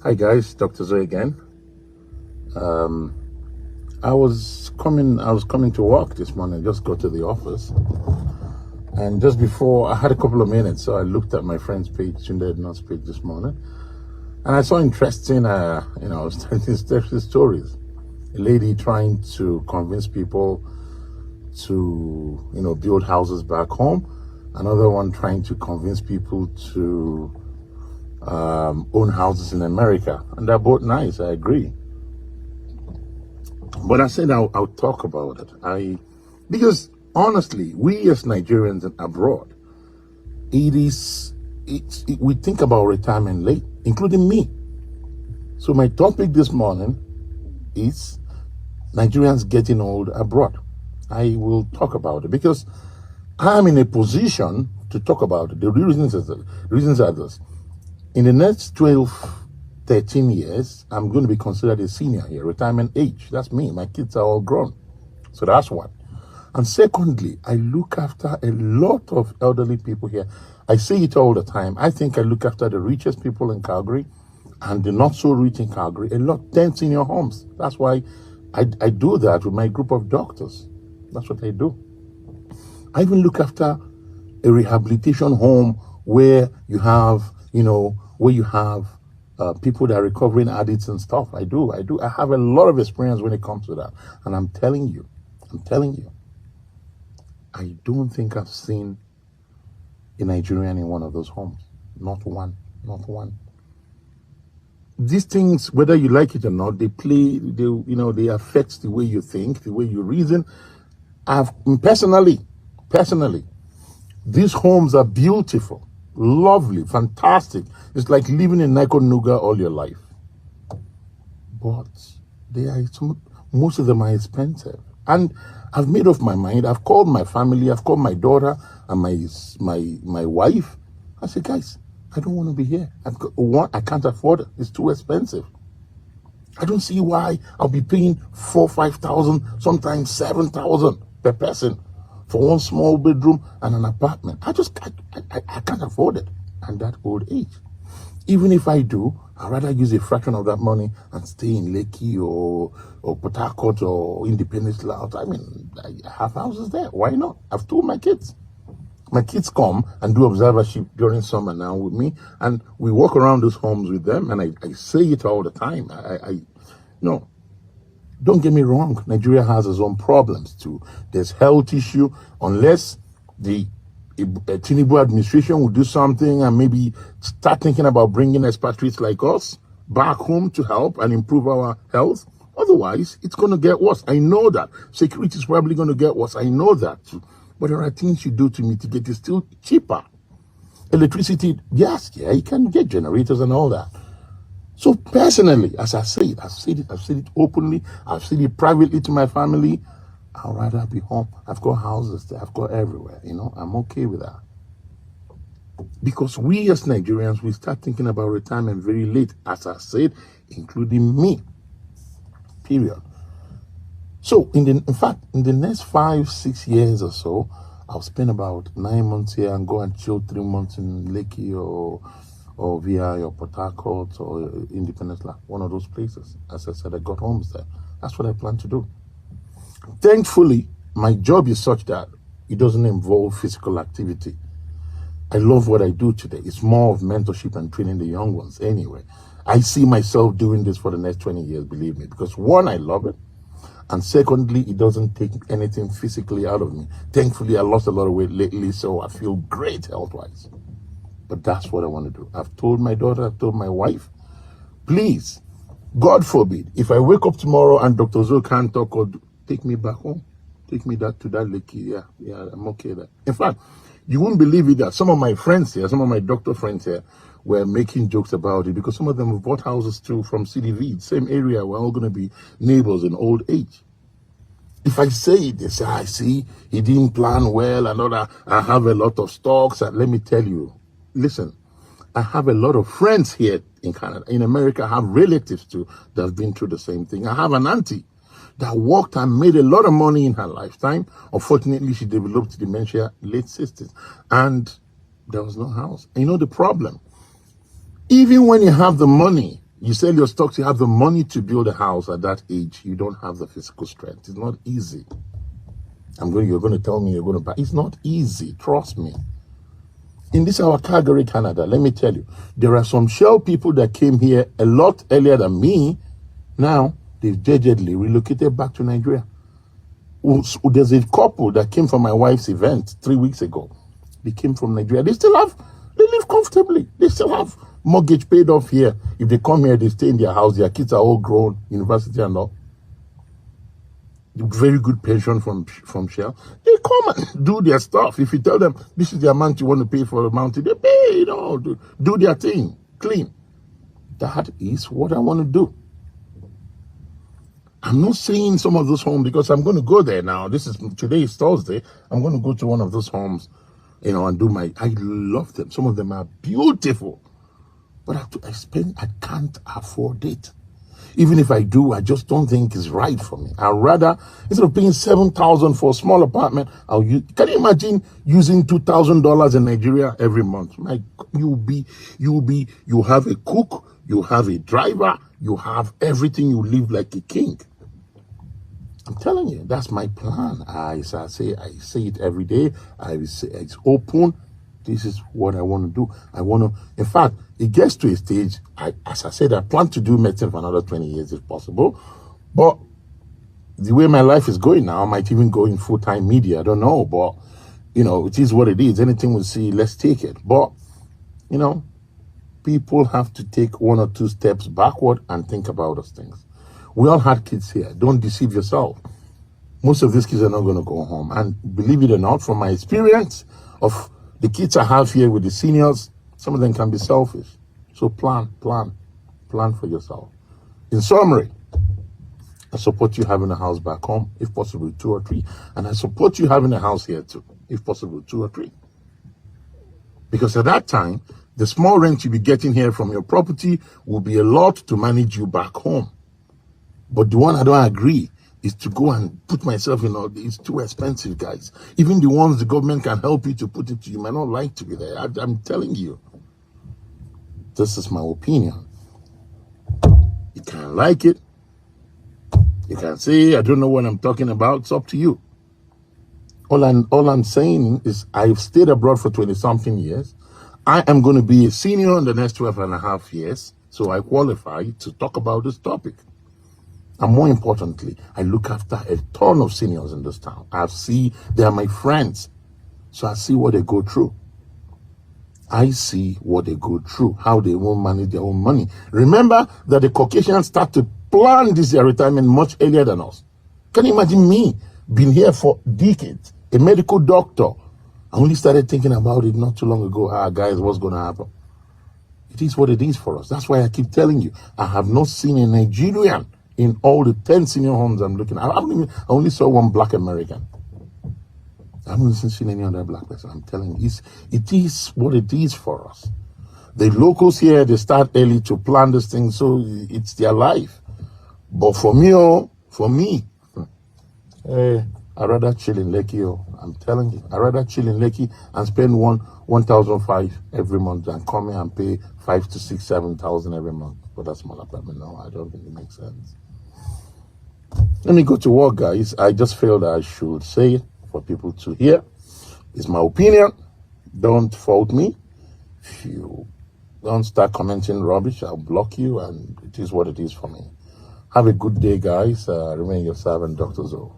Hi guys, Dr. Zoe again. I was coming to work this morning, just got to the office. And just before, I had a couple of minutes, so I looked at my friend's page, Tunde Ednot's page this morning. And I saw interesting, stories. A lady trying to convince people to, build houses back home. Another one trying to convince people to own houses in America. And they're both nice, I agree. But I said I'll talk about it. Because honestly, we as Nigerians abroad, we think about retirement late, including me. So my topic this morning is Nigerians getting old abroad. I will talk about it because I'm in a position to talk about it. The reasons are this. In the next 12, 13 years, I'm going to be considered a senior here, retirement age. That's me. My kids are all grown. So that's one. And secondly, I look after a lot of elderly people here. I say it all the time. I think I look after the richest people in Calgary and the not so rich in Calgary, a lot, 10 senior homes. That's why I do that with my group of doctors. That's what I do. I even look after a rehabilitation home where you have, people that are recovering addicts and stuff. I do. I have a lot of experience when it comes to that. And I'm telling you, I don't think I've seen a Nigerian in one of those homes. Not one. These things, whether you like it or not, they affect the way you think, the way you reason. Personally, these homes are beautiful, lovely, fantastic. It's like living in Nikonuga all your life. But most of them are expensive. And I've made up my mind. I've called my family. I've called my daughter and my wife. I said, guys, I don't want to be here. I can't afford it. It's too expensive. I don't see why I'll be paying 4,000, 5,000, sometimes 7,000 per person for one small bedroom and an apartment. I can't afford it at that old age. Even if I do, I'd rather use a fraction of that money and stay in Lekki or Port Harcourt or Independence Layout. I mean, I have houses there. Why not? I've told my kids. My kids come and do observership during summer now with me, and we walk around those homes with them, and I say it all the time. No, don't get me wrong. Nigeria has its own problems too. There's health issue. Unless the Tinubu administration will do something and maybe start thinking about bringing expatriates like us back home to help and improve our health. Otherwise, it's going to get worse. I know that. Security is probably going to get worse. I know that too. But there are things you do to mitigate. It's still cheaper. Electricity, yes, you can get generators and all that. So personally, as I say it, I've said it openly, I've said it privately to my family, I'd rather be home. I've got houses there, I've got everywhere, I'm okay with that. Because we as Nigerians, we start thinking about retirement very late, as I said, including me, period. So in the next 5-6 years or so, I'll spend about 9 months here and go and chill 3 months in Lekki or VI or Port Harcourt or Independence Layout, one of those places. As I said, I got homes there. That's what I plan to do. Thankfully, my job is such that it doesn't involve physical activity. I love what I do today. It's more of mentorship and training the young ones anyway. I see myself doing this for the next 20 years, believe me, because one, I love it. And secondly, it doesn't take anything physically out of me. Thankfully, I lost a lot of weight lately, so I feel great health-wise. But that's what I want to do. I've told my daughter, I've told my wife, please, God forbid, if I wake up tomorrow and Dr. Zoe can't talk, or take me back home. Take me to that Lekki. Yeah, I'm okay there. In fact, you wouldn't believe it that some of my friends here, some of my doctor friends here, were making jokes about it because some of them have bought houses too from CDV, same area. We're all going to be neighbors in old age. If I say it, they say, I see, he didn't plan well, and all that. I have a lot of stocks. And let me tell you, listen, I have a lot of friends here in Canada. In America, I have relatives too that have been through the same thing. I have an auntie that worked and made a lot of money in her lifetime. Unfortunately, she developed dementia late 60s. And there was no house. And you know the problem? Even when you have the money, You sell your stocks, you have the money to build a house at that age. You don't have the physical strength. It's not easy. You're going to tell me you're going to buy. It's not easy. Trust me. In this our Calgary, Canada, let me tell you, there are some Shell people that came here a lot earlier than me. Now, they've jejely relocated back to Nigeria. There's a couple that came from my wife's event 3 weeks ago. They came from Nigeria. They live comfortably. They still have mortgage paid off here. If they come here, they stay in their house. Their kids are all grown, university and all. Very good pension from Shell. They come and do their stuff. If you tell them this is the amount you want to pay for the mountain, they pay, do their thing, clean. That is what I want to do. I'm not saying some of those homes because I'm going to go there now. Today is Thursday. I'm going to go to one of those homes, and I love them. Some of them are beautiful, but I can't afford it. Even if I do, I just don't think it's right for me. I'd rather, instead of paying $7,000 for a small apartment, can you imagine using $2,000 in Nigeria every month? You have a cook, you have a driver, you have everything, you live like a king. I'm telling you, that's my plan. I say it every day. I say it's open. This is what I want to do. In fact, it gets to a stage, as I said, I plan to do medicine for another 20 years if possible. But the way my life is going now, I might even go in full-time media. I don't know, but, it is what it is. Anything we see, let's take it. But, people have to take 1 or 2 steps backward and think about those things. We all had kids here. Don't deceive yourself. Most of these kids are not going to go home. And believe it or not, from my experience of the kids I have here with the seniors, some of them can be selfish. So plan for yourself. In summary, I support you having a house back home, if possible 2 or 3. And I support you having a house here too, if possible 2 or 3. Because at that time, the small rent you'll be getting here from your property will be a lot to manage you back home. But the one I don't agree is to go and put myself in it's too expensive, guys. Even the ones the government can help you to put it to, you might not like to be there. I'm telling you. This is my opinion. You can like it. You can say, I don't know what I'm talking about. It's up to you. All I'm saying is I've stayed abroad for 20-something years. I am going to be a senior in the next 12.5 years. So I qualify to talk about this topic. And more importantly, I look after a ton of seniors in this town. They are my friends. So I see what they go through. I see what they go through, how they won't manage their own money. Remember that the Caucasians start to plan this their retirement much earlier than us. Can you imagine me being here for decades, a medical doctor? I only started thinking about it not too long ago. Guys, what's going to happen? It is what it is for us. That's why I keep telling you, I have not seen a Nigerian in all the 10 senior homes I'm looking at. I only saw 1 black American. I haven't seen any other black person. I'm telling you, it is what it is for us. The locals here, they start early to plan this thing, so it's their life. But for me, hey, I'd rather chill in Lekki. I'm telling you, I'd rather chill in Lekki and spend 1,500 every month than come here and pay 5,000 to 6,000, 7,000 every month for that small apartment. No, I don't think it makes sense. Let me go to work, guys. I just feel that I should say it for people to hear. It's my opinion. Don't fault me. If you don't start commenting rubbish, I'll block you, and it is what it is for me. Have a good day, guys. Remain your servant, Dr. Zoe.